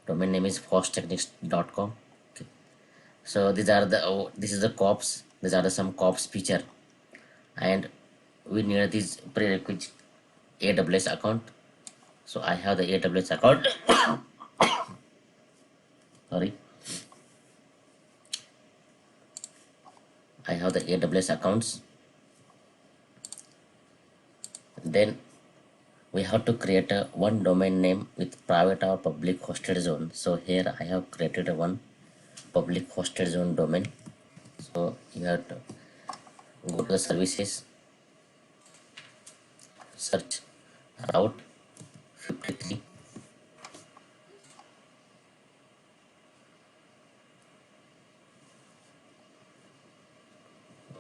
Domain name is fosttechnics.com. Okay. So these are the this is the KOPS. These are the some KOPS feature, and we need this prerequisite AWS account. So I have the AWS account. Sorry, I have the AWS accounts. Then we have to create a one domain name with private or public hosted zone. So here I have created a one public hosted zone domain. So you have to go to the services, search route 53.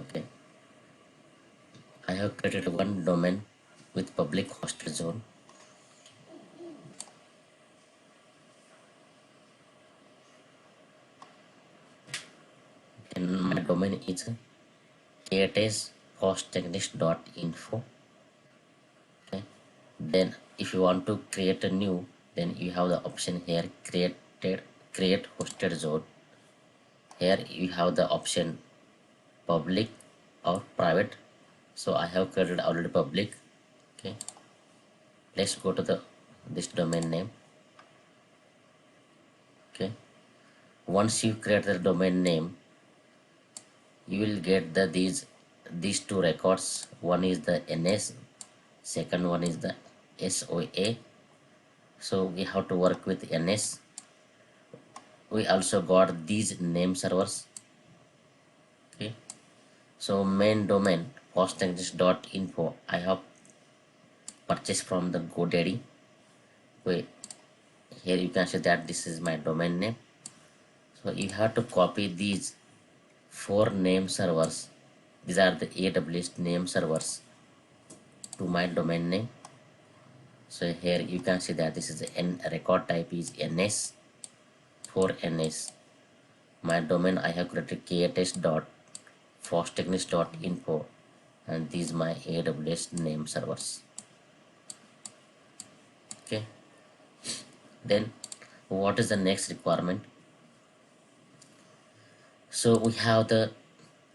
Okay, I have created one domain with public hosted zone. And my domain is hosttechnics.info. Okay, then if you want to create a new, then you have the option here, create hosted zone. Here you have the option public or private. So I have created already public. Okay, let's go to the this domain name. Okay, once you create the domain name, you will get the these two records. One is the NS, second one is the SOA. So we have to work with NS. We also got these name servers. Okay, so main domain hosttechnics.info I have purchased from the GoDaddy. Wait, here you can see that this is my domain name. So you have to copy these four name servers. These are the AWS name servers to my domain name. So here you can see that this is the N record type is NS for NS. My domain I have created kts.fosttechnics.info, and these my AWS name servers. Okay, then what is the next requirement? So we have the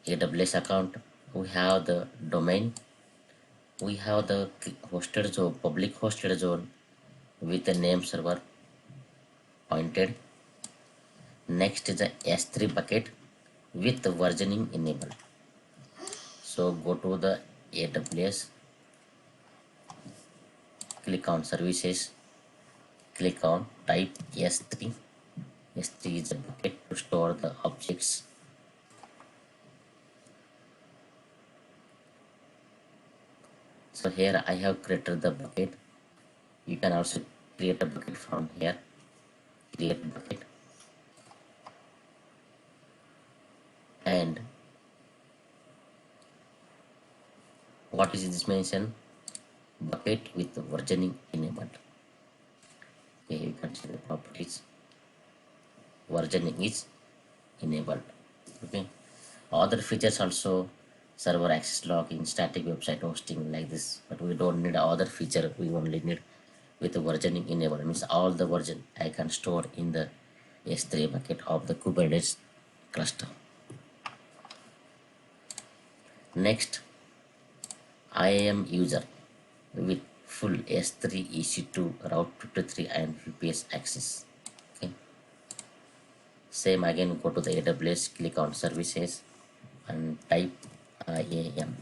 AWS account, we have the domain, we have the hosted zone, public hosted zone with the name server pointed. Next is the S3 bucket with the versioning enabled. So go to the AWS, click on services, click on type S3. S3 is a bucket to store the objects. So here I have created the bucket. You can also create a bucket from here. Create bucket, and what is this mention? Bucket with versioning enabled. Okay, you can see the properties. Versioning is enabled. Okay, other features also, server access login, static website hosting like this, but we don't need other feature. We only need with the versioning enabled, means all the version I can store in the S3 bucket of the Kubernetes cluster. Next, IAM user with full S3 EC2 Route 53 and VPS access. Okay, same again, go to the AWS, click on services and type IAM.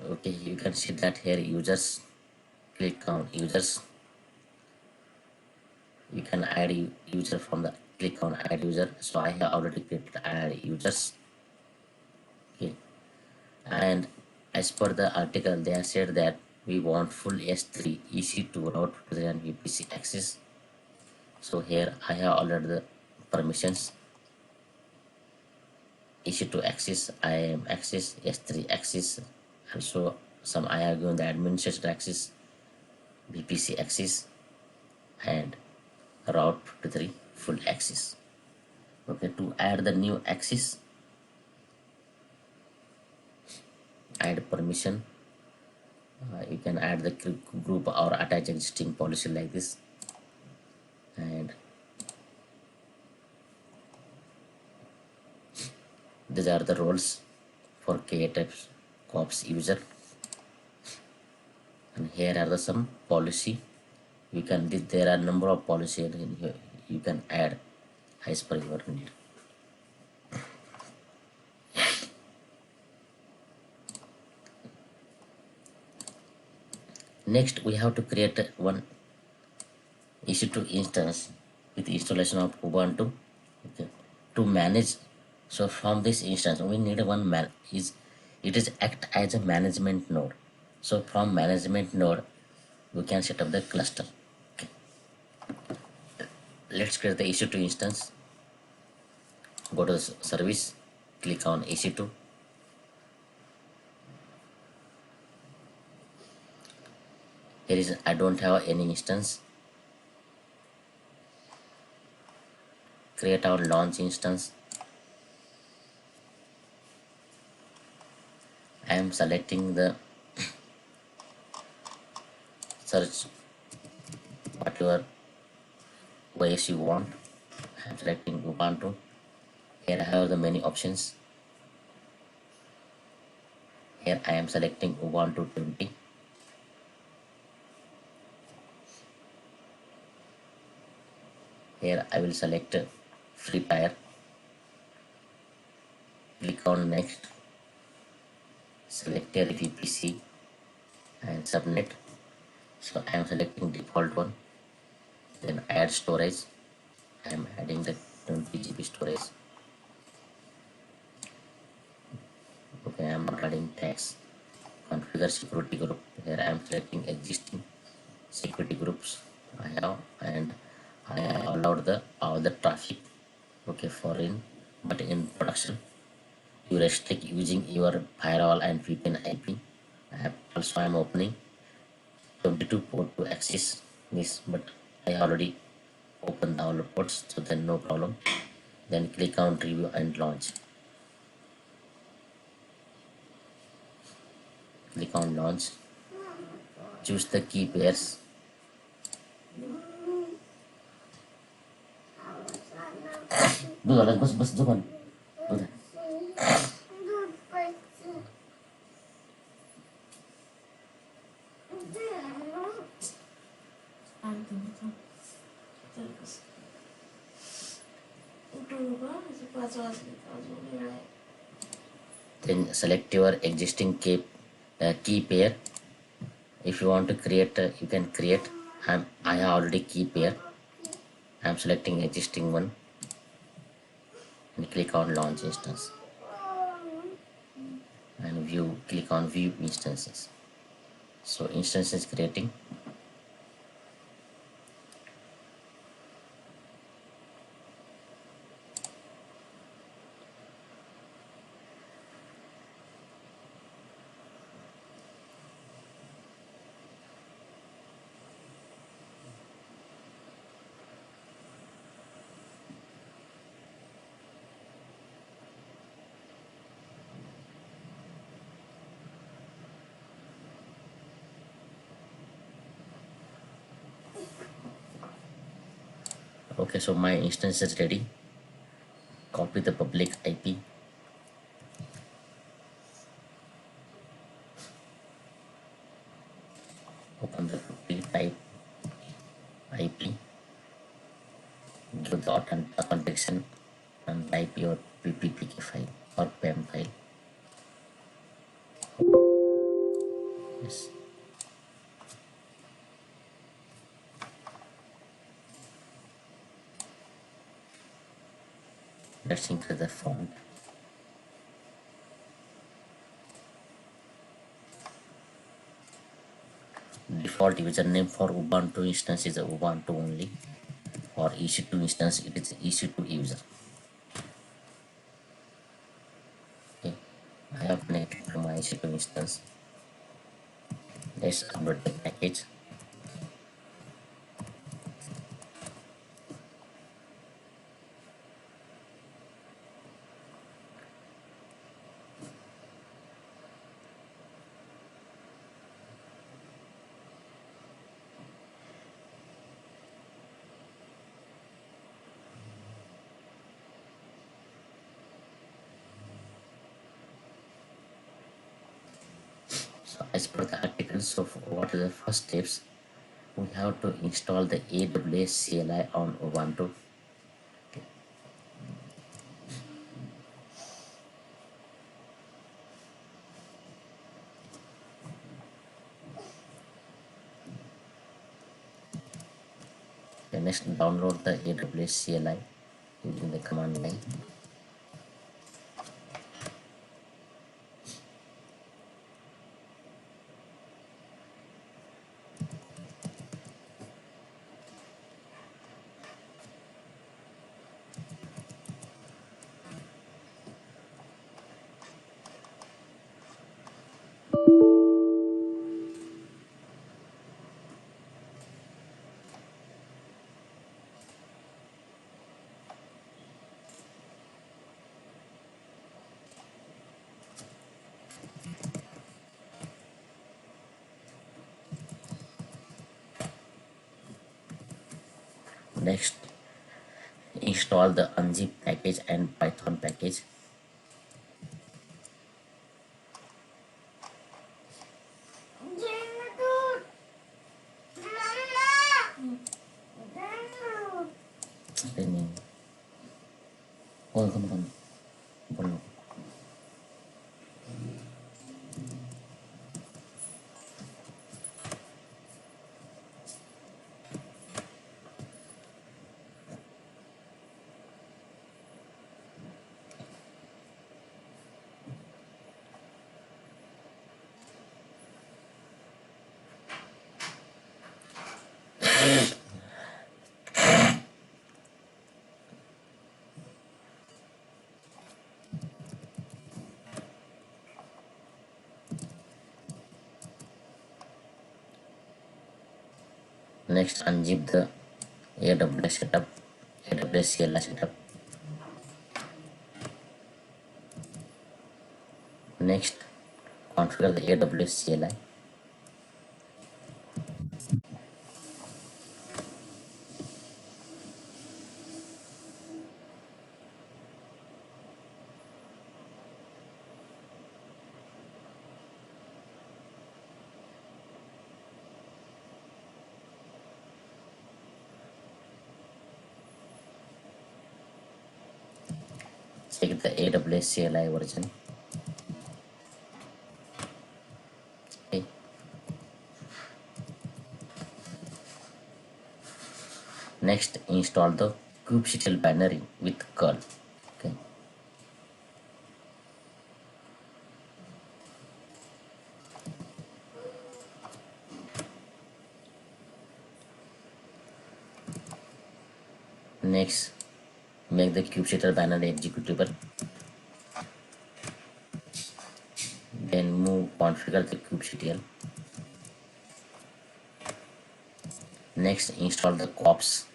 Okay, you can see that here users, click on users. You can add user from the click on add user. So I have already created add users. Okay, and as per the article they have said that we want full S3 EC2 Route 53 and VPC access. So here I have already the permissions: EC2 access, IAM access, S3 access, also some I have given the administrator access, VPC access, and Route 53 full access. Okay, to add the new access, add permission. You can add the group or attach existing policy like this, and these are the roles for KOPS Kops user. And here are the some policy. You can there are number of policy in here. You can add as per your need. Next, we have to create one EC2 instance with installation of Ubuntu, okay, to manage. So from this instance, we need one it is act as a management node. So from management node, we can set up the cluster. Okay. Let's create the EC2 instance. Go to the service, click on EC2. Here is I don't have any instance. Create our launch instance. I am selecting the search whatever OS you want. I am selecting Ubuntu. Here I have the many options. Here I am selecting Ubuntu 20. Here I will select Free Fire. Click on next. Select a VPC and subnet. So I am selecting default one. Then add storage. I am adding the 20 GB storage. Okay, I am not adding tags. Configure security group. Here I am selecting existing security groups I have, and I allowed all the traffic, okay, for in, but in production you restrict using your firewall and VPN IP. Also I am opening 22 port to access this, but I already opened all the ports, so then no problem. Then click on review and launch. Click on launch. Choose the key pairs. बस जो बन then select your existing key pair. If you want to create, you can create. I have already key pair. I am selecting existing one and click on launch instance and view. Click on view instances. So instance is creating. Okay, so my instance is ready. Copy the public IP. Open the public type IP. Give the authentication and type your PPTK file or PEM file. Yes. Let's increase the font. Default username for Ubuntu instance is Ubuntu only. For EC2 instance, it is EC2 user. Okay, I have connected to my EC2 instance. Let's upload the package. So as per the article, so what are the first steps? We have to install the AWS CLI on Ubuntu. Okay, next download the AWS CLI using the command line. Next, install the unzip package and Python package. Then, come. Next, unzip the AWS setup, AWS CLI setup. Next, configure the AWS CLI. Check the AWS CLI version. Okay. Next, install the kubectl binary with curl. Okay. Next, make the kubectl binary executable. Then move configure the kubectl. Next, install the KOPS.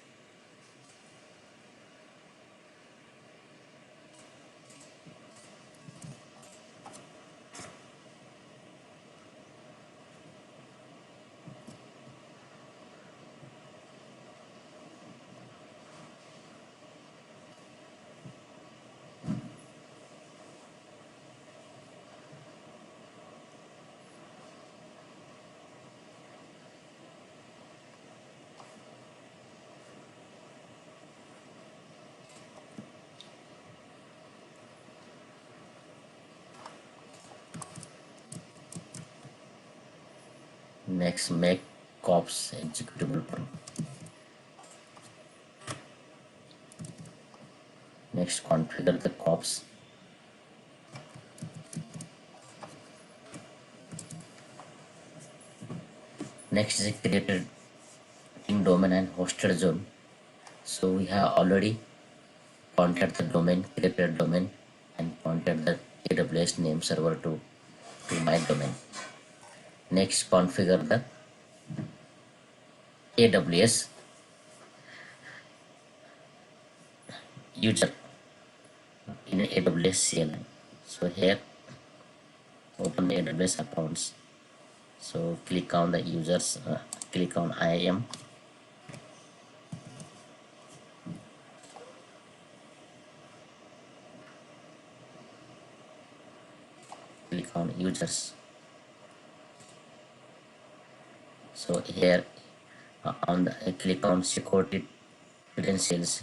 Next, make KOPS executable. Next, configure the KOPS. Next is created in domain and hosted zone. So we have already pointed the domain, created domain, and pointed the AWS name server to my domain. Next, configure the AWS user in AWS CLI. So here, open the AWS accounts. So click on the users, click on IAM. Click on users. So here on the click on security credentials,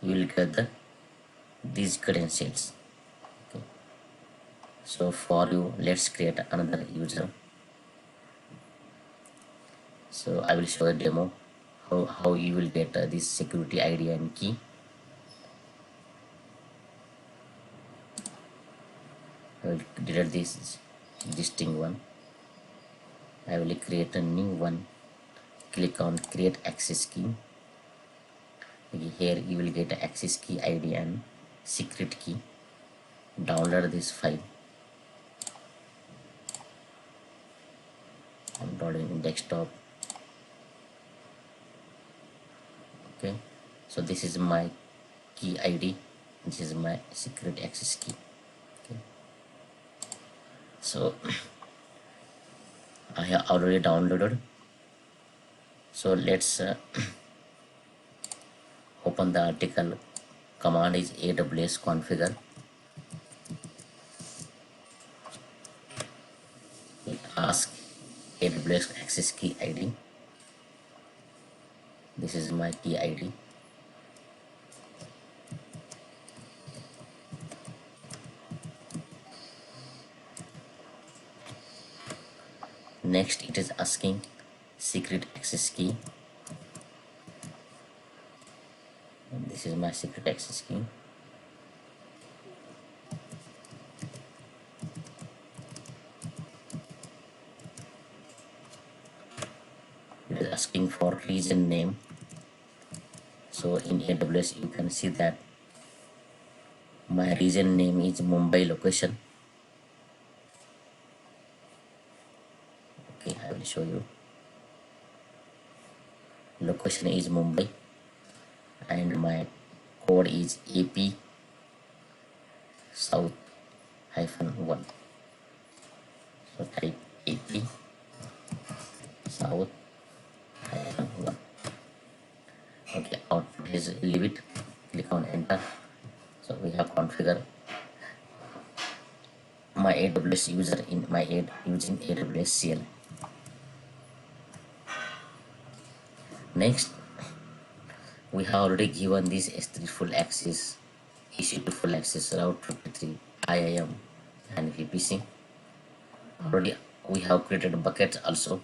you will get these credentials. Okay. So for you, let's create another user. So I will show a demo how you will get this security ID and key. I will delete this existing one. I will create a new one. Click on create access key. Okay, here you will get access key ID and secret key. Download this file. I'm downloading desktop. Okay, so this is my key ID. This is my secret access key. Okay, so I have already downloaded. So let's open the article. Command is AWS configure. It asks AWS access key ID. This is my key ID. Next it is asking secret access key. And this is my secret access key. It is asking for region name. So in AWS you can see that my region name is Mumbai location. Okay, I will show you. Location is Mumbai and my code is AP South -1. So type AP South -1. Okay, output is leave it. Click on enter. So we have configured my AWS user in my using AWS CLI. Next, we have already given this S3 full access, EC2 full access, Route53, IAM and VPC. Already we have created buckets also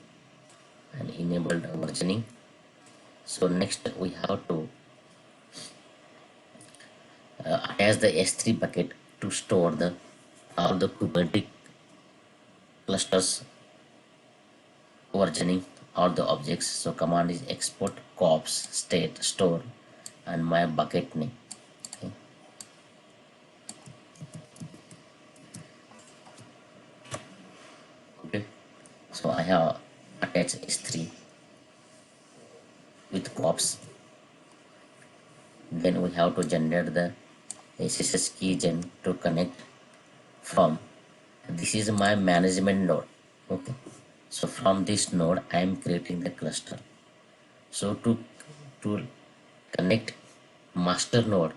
and enabled versioning. So next we have to attach the S3 bucket to store all the Kubernetes clusters versioning all the objects. So command is export KOPS state store and my bucket name. Okay. Okay. So I have attached S3 with KOPS. Then we have to generate the SSH key gen to connect from. This is my management node. Okay. So from this node I am creating the cluster. So to connect master node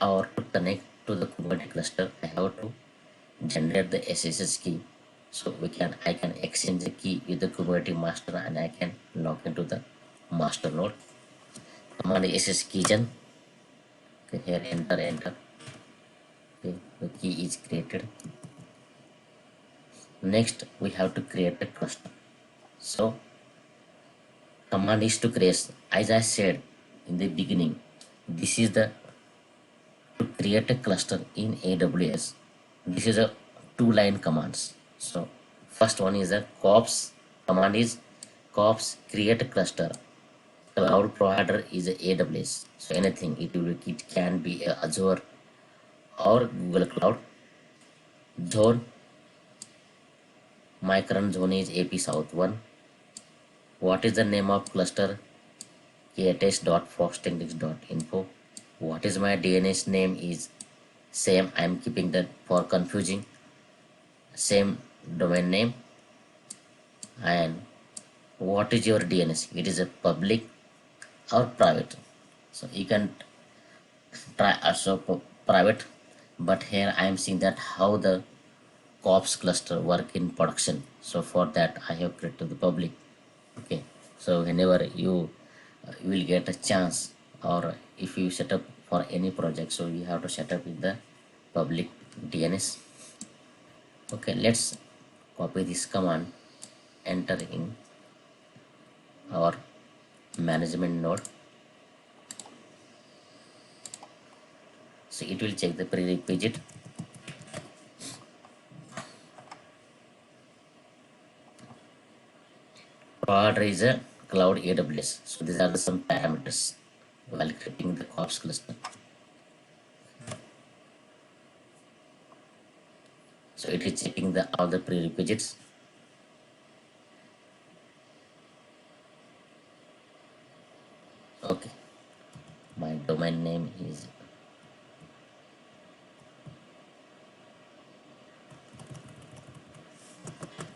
or to connect to the Kubernetes cluster, I have to generate the SSH key. So I can exchange the key with the Kubernetes master and I can log into the master node. Command SSH key gen. Okay, here enter. Okay, the key is created. Next we have to create a cluster. So command is to create, as I said in the beginning, this is the to create a cluster in AWS. This is a 2-line commands. So first one is a KOPS command is KOPS create a cluster. Cloud provider is a AWS. So anything it can be a Azure or Google Cloud. Zone, my current zone is AP South 1. What is the name of cluster? ks.foxtechnics.info. What is my DNS name is same. I am keeping that for confusing. Same domain name. And what is your DNS? It is a public or private. So you can try also private, but here I am seeing that how the KOPS cluster work in production. So for that I have created the public. Okay, so whenever you will get a chance, or if you set up for any project, so you have to set up in the public DNS. Okay, let's copy this command, enter in our management node. So it will check the prerequisite. Provider is a cloud AWS. So these are the some parameters while creating the KOPS cluster. So it is checking the all the prerequisites. Okay, my domain name is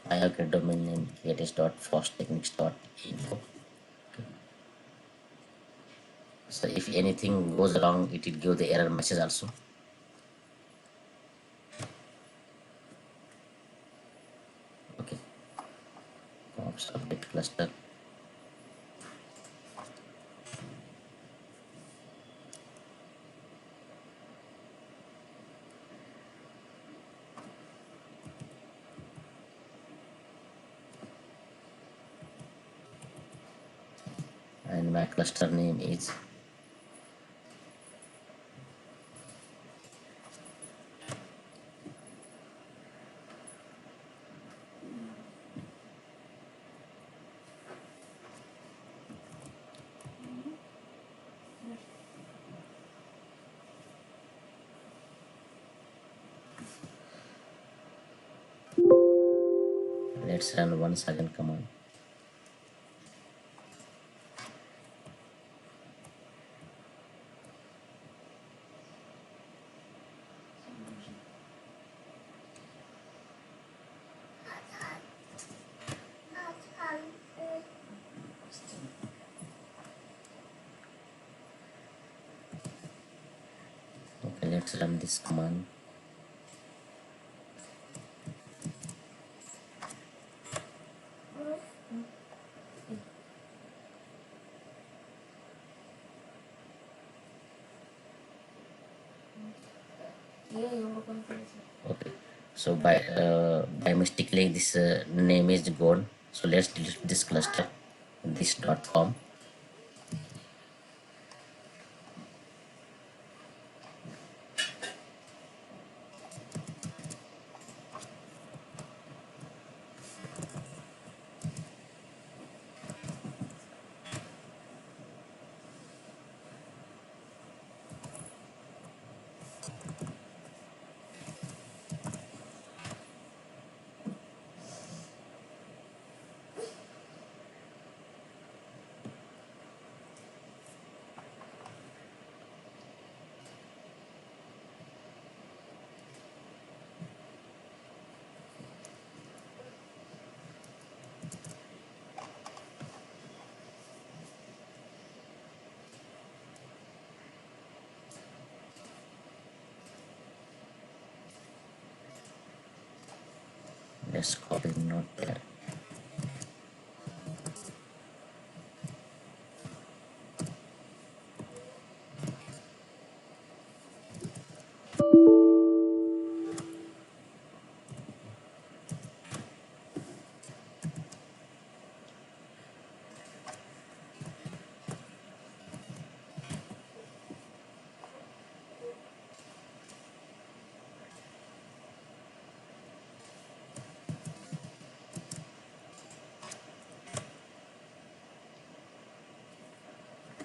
I have a domain name kubernetes.fosttechnics.info. So if anything goes wrong, it will give the error message also. Okay, KOPS update cluster. And my cluster name is let's run once again command. Okay, let's run this command. Okay, so by mistakenly this name is gone. So let's delete this cluster, this.com. Let's copy not there.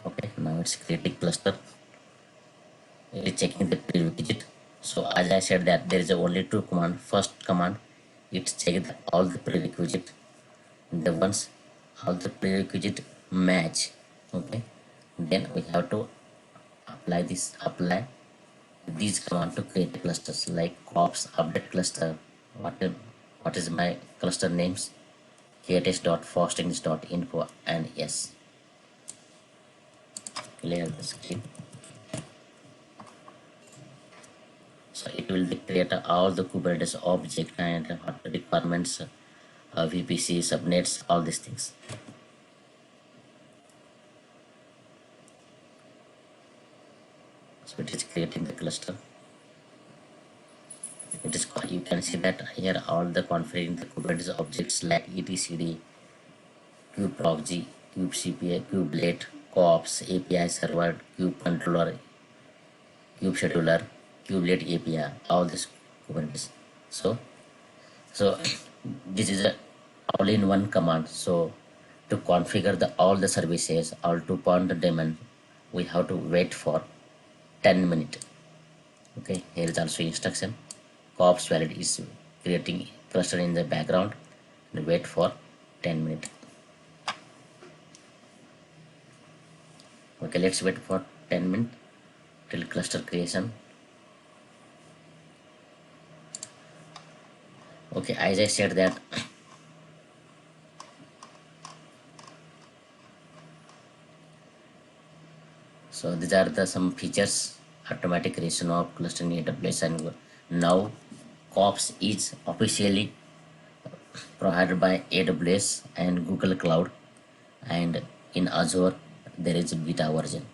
Okay, now it's creating cluster. It is checking the prerequisite. So as I said that there is only two command. First command, it checks all the prerequisite. The ones all the prerequisite match. Okay, then we have to apply these command to create clusters like KOPS update cluster. What is my cluster names? Kubernetes.fosttechnics.info and yes. Clear the screen. So it will create all the Kubernetes object and requirements, VPC subnets, all these things. it is creating the cluster. It is, you can see that here all the configuring the Kubernetes objects like etcd, kubeproxy, kubecpa, kubelet, kops, API server, kube controller, kube scheduler, kubelet API, all this Kubernetes. So this is a all-in-one command. So to configure the all the services, all to point the daemon, we have to wait for 10 minutes. Okay, here is also instruction. Kops valid is creating cluster in the background and wait for 10 minutes. Okay, let's wait for 10 minutes till cluster creation. Okay, as I said that so these are the some features, automatic creation of cluster in AWS, and now KOPS is officially provided by AWS and Google Cloud, and in Azure there is a beta version.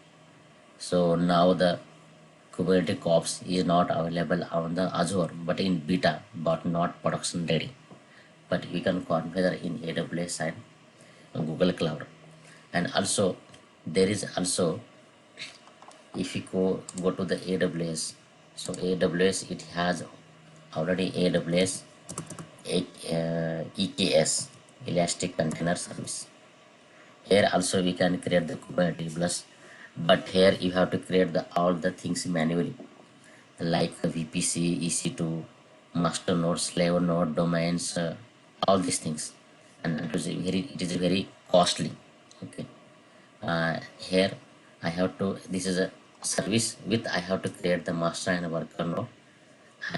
So now the Kubernetes Kops is not available on the Azure but in beta, but not production ready. But we can configure in AWS and Google Cloud. And also there is also, if you go to the AWS, so AWS it has already AWS EKS, Elastic Container Service. Here also we can create the Kubernetes plus, but here you have to create the all the things manually, like the VPC, EC2, master node, slave node, domains, all these things, and it is very costly. Okay, here I have to, this is a service with I have to create the master and worker node,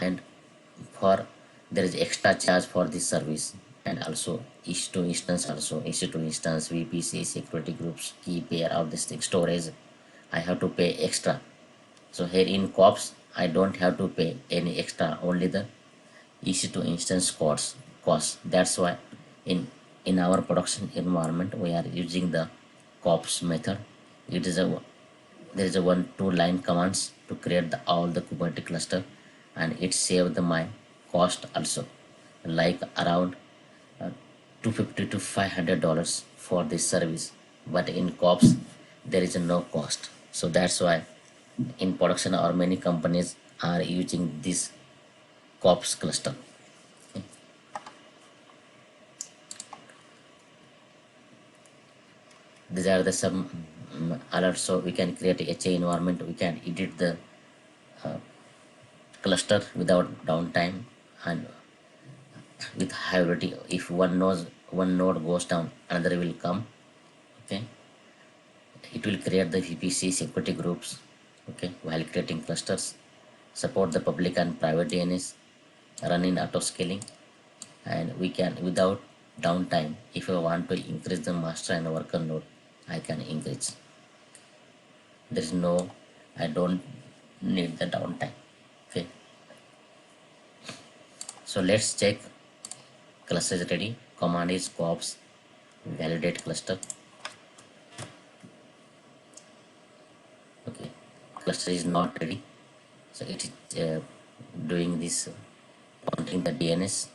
and for there is extra charge for this service, and also EC2 instance, also EC2 instance, VPC, security groups, key pair, all this thing, storage, I have to pay extra. So here in Kops I don't have to pay any extra, only the EC2 instance cost. That's why in our production environment we are using the Kops method. It is a, there is a 1-2 line commands to create the all the Kubernetes cluster, and it saved the my cost also, like around 250 to $500 for this service. But in Kops there is no cost, so that's why in production or many companies are using this Kops cluster. These are the some alerts, so we can create a HA environment, we can edit the cluster without downtime and with high priority. If one node goes down, another will come. Okay, it will create the VPC security groups. Okay, while creating clusters, support the public and private DNS, run in auto scaling, and we can without downtime. If I want to increase the master and worker node, I can increase. There is no, I don't need the downtime. Okay, so let's check cluster is ready. Command is kops validate cluster. Okay, cluster is not ready, so it is doing this, pointing the DNS.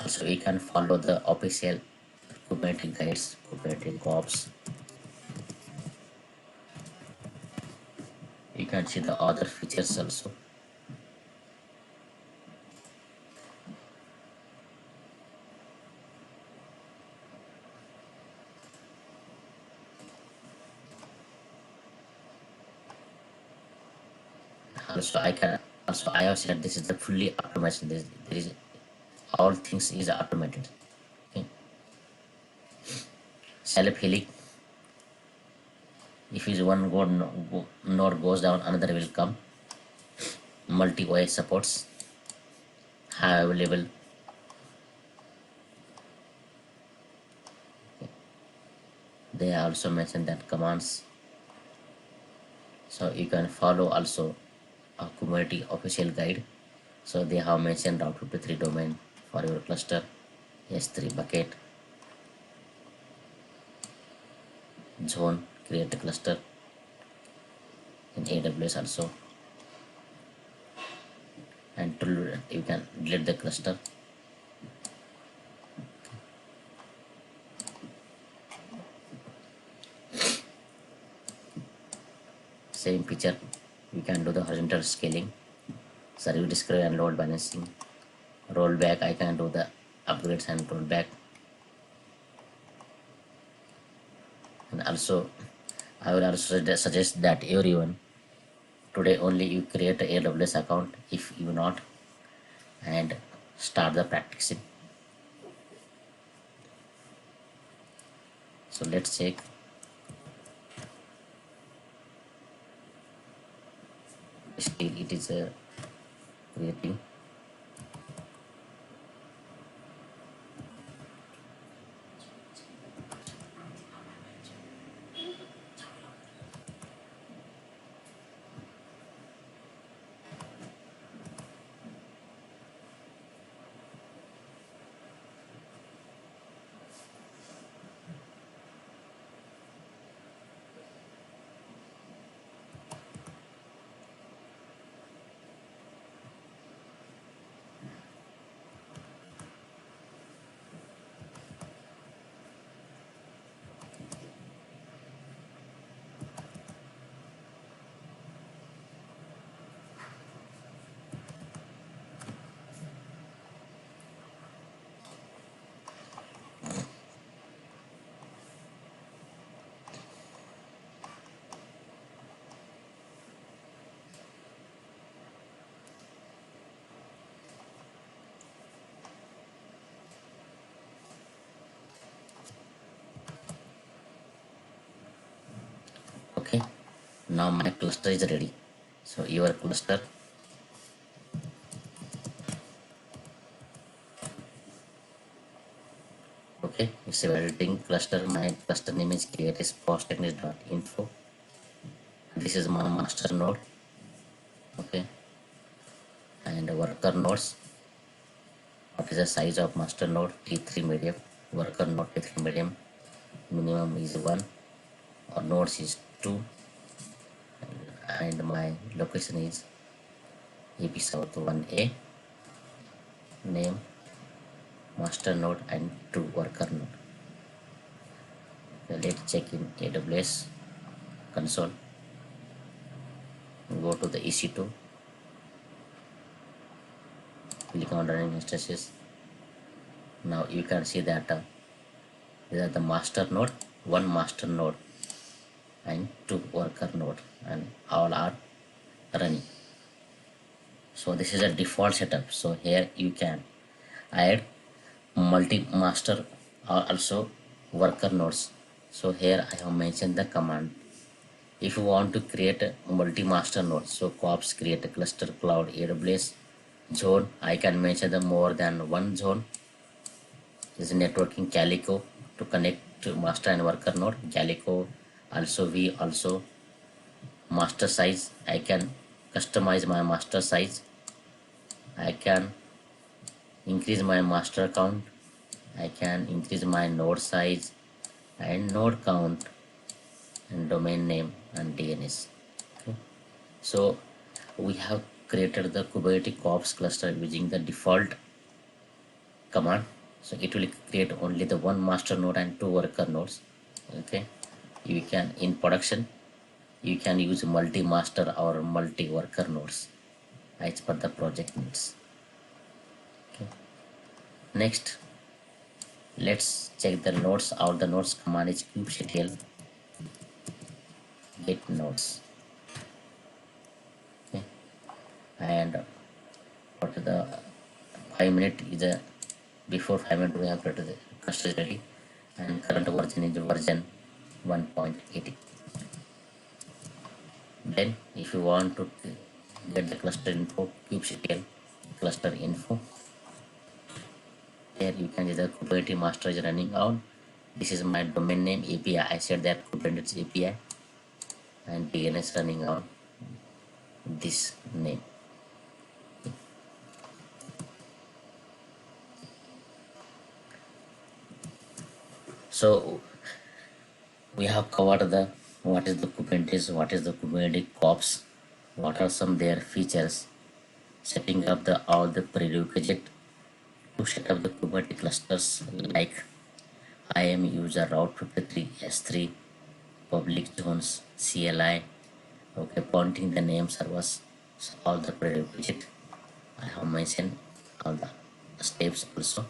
Also we can follow the official Kubernetes guides, Kubernetes Kops. You can see the other features also. Also I can, also I have said this is the fully automation. There is all things is automated. Okay, self healing, if is one node goes down, another will come. Multi OS supports, high available. They also mentioned that commands So you can follow also a community official guide. So they have mentioned Route 53 domain for your cluster, S3 bucket, zone, create a cluster in AWS also, and to you can delete the cluster. Same picture, we can do the horizontal scaling, service discovery and load balancing. Rollback, I can do the upgrades and rollback. And also I will also suggest that everyone today only you create a AWS account if you not, and start the practicing. So let's check. Still it is creating. Okay, now my cluster is ready. So your cluster, okay, it's a validating cluster. My cluster name is creates.info. This is my master node. Okay, and worker nodes. What is the size of master node? T3 medium. Worker node T3 medium. Minimum is 1, or nodes is 2, and my location is AP South 1A. Name, master node, and 2 worker node. Okay, let's check in AWS console. Go to the EC2, click on running instances. Now you can see that these are the master node, one master node and 2 worker node, and all are running. So this is a default setup. So here you can add multi master or also worker nodes. So here I have mentioned the command. If you want to create a multi master node, so KOPS create a cluster cloud AWS zone. I can mention the more than one zone. This is networking Calico to connect to master and worker node. Calico also we also master size. I can customize my master size. I can increase my master count. I can increase my node size and node count and domain name and DNS. Okay. So we have created the Kubernetes Kops cluster using the default command. So it will create only the one master node and 2 worker nodes. Okay, you can in production you can use multi master or multi worker nodes as per the project needs. Okay. Next, let's check the nodes. All the nodes command is kubectl get nodes. Okay, and what the 5 minute is a before 5 minutes we have created the cluster is ready, and current version is version 1.80. Then if you want to get the cluster info, kubectl cluster info, here you can see the Kubernetes master is running on. This is my domain name API. I said that Kubernetes API. and DNS running on this name. So we have covered the what is the Kubernetes, what is the Kubernetes Kops, what are some their features, setting up the all the prerequisite to set up the Kubernetes clusters like IAM user Route53 S3 public zones CLI. Okay, pointing the name servers, so all the prerequisite I have mentioned all the steps also.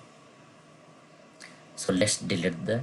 So let's delete the